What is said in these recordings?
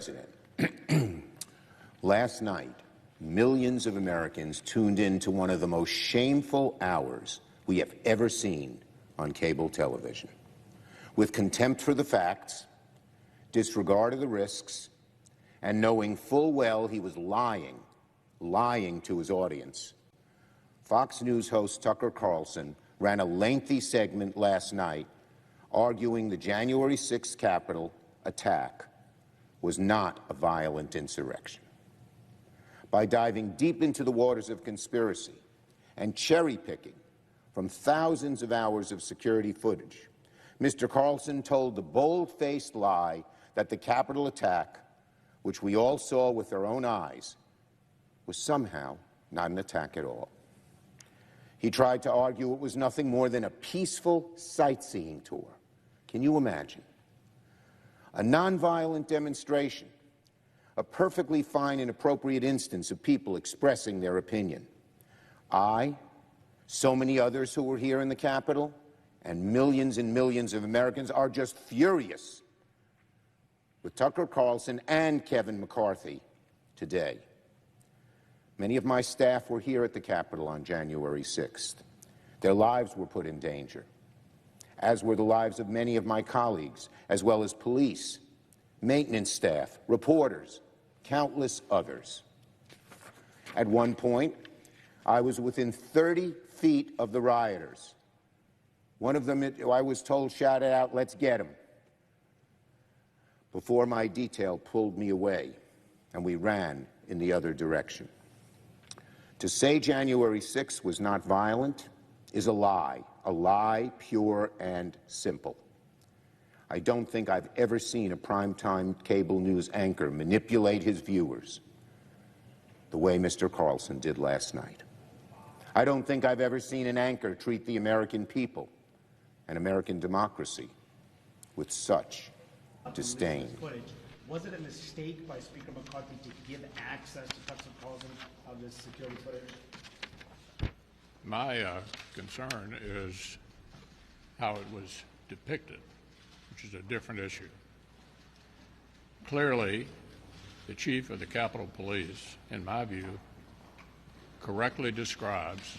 President, last night, millions of Americans tuned in to one of the most shameful hours we have ever seen on cable television. With contempt for the facts, disregard of the risks, and knowing full well he was lying to his audience, Fox News host Tucker Carlson ran a lengthy segment last night arguing the January 6th Capitol attack was not a violent insurrection. By diving deep into the waters of conspiracy and cherry-picking from thousands of hours of security footage, Mr. Carlson told the bold-faced lie that the Capitol attack, which we all saw with our own eyes, was somehow not an attack at all. He tried to argue it was nothing more than a peaceful sightseeing tour. Can you imagine? A nonviolent demonstration, a perfectly fine and appropriate instance of people expressing their opinion. I, so many others who were here in the Capitol, and millions of Americans are just furious with Tucker Carlson and Kevin McCarthy today. Many of my staff were here at the Capitol on January 6th. Their lives were put in danger, as were the lives of many of my colleagues, as well as police, maintenance staff, reporters, countless others. At one point, I was within 30 feet of the rioters. One of them, I was told, shouted out, "Let's get him," before my detail pulled me away and we ran in the other direction. To say January 6th was not violent is a lie pure and simple. I don't think I've ever seen a primetime cable news anchor manipulate his viewers the way Mr. Carlson did last night. I don't think I've ever seen an anchor treat the American people and American democracy with such disdain. Was it a mistake by Speaker McCarthy to give access to Tucker Carlson of this security footage? My concern is how it was depicted, which is a different issue. Clearly, the chief of the Capitol Police, in my view, correctly describes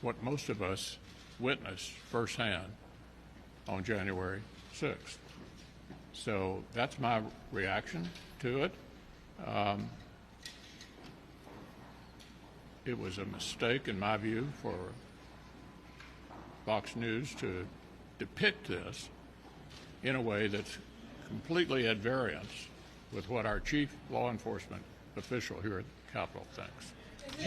what most of us witnessed firsthand on January 6th. So that's my reaction to it. It was a mistake, in my view, for Fox News to depict this in a way that's completely at variance with what our chief law enforcement official here at the Capitol thinks. If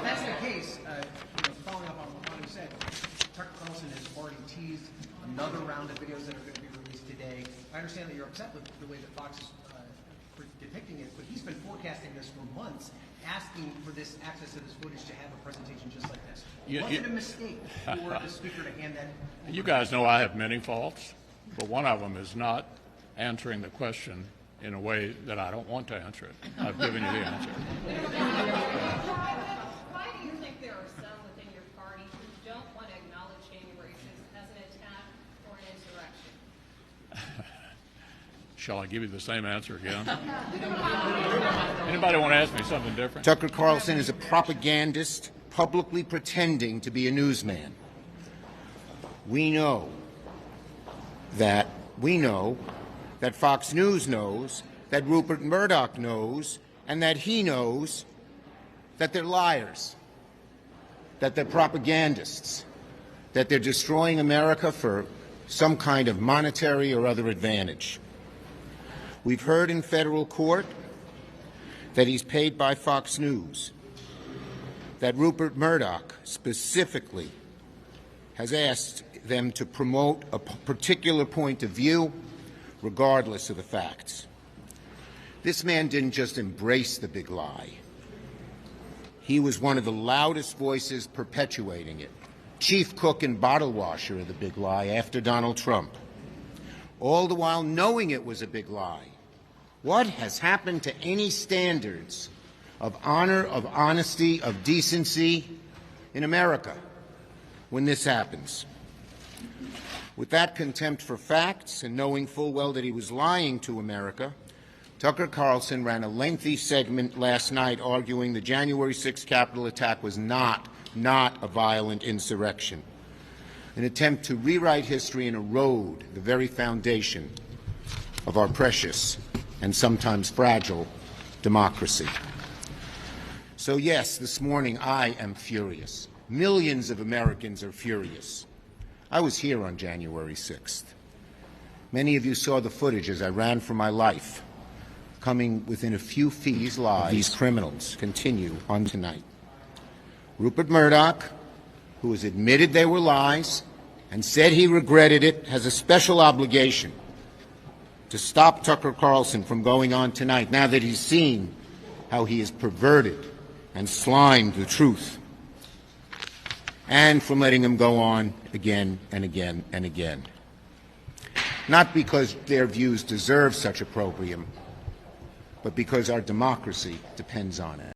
that's the case, following up on what Ronnie said, Tucker Carlson has already teased another round of videos that are going to be released today. I understand that you're upset with the way that Fox is depicting it, but he's been forecasting this for months, asking for this access to this footage to have a presentation just like this. Was it a mistake for the speaker to hand that? You guys know I have many faults, but one of them is not answering the question in a way that I don't want to answer it. I've given you the answer. Why do you think there are some within your party who don't want to acknowledge January 6th as an attack or an insurrection? Shall I give you the same answer again? Anybody want to ask me something different? Tucker Carlson is a propagandist publicly pretending to be a newsman. We know that Fox News knows, that Rupert Murdoch knows, and that he knows that they're liars, that they're propagandists, that they're destroying America for some kind of monetary or other advantage. We've heard in federal court that he's paid by Fox News, that Rupert Murdoch specifically has asked them to promote a particular point of view regardless of the facts. This man didn't just embrace the big lie. He was one of the loudest voices perpetuating it, chief cook and bottle washer of the big lie after Donald Trump, all the while knowing it was a big lie. What has happened to any standards of honor, of honesty, of decency in America when this happens? With that contempt for facts and knowing full well that he was lying to America, Tucker Carlson ran a lengthy segment last night arguing the January 6th Capitol attack was not a violent insurrection, an attempt to rewrite history and erode the very foundation of our precious and sometimes fragile democracy. So yes, this morning I am furious. Millions of Americans are furious. I was here on January 6th. Many of you saw the footage as I ran for my life, coming within a few feet. These lies, these criminals continue on tonight. Rupert Murdoch, who has admitted they were lies and said he regretted it, has a special obligation to stop Tucker Carlson from going on tonight now that he's seen how he has perverted and slimed the truth, and from letting him go on again and again and again. Not because their views deserve such opprobrium, but because our democracy depends on it.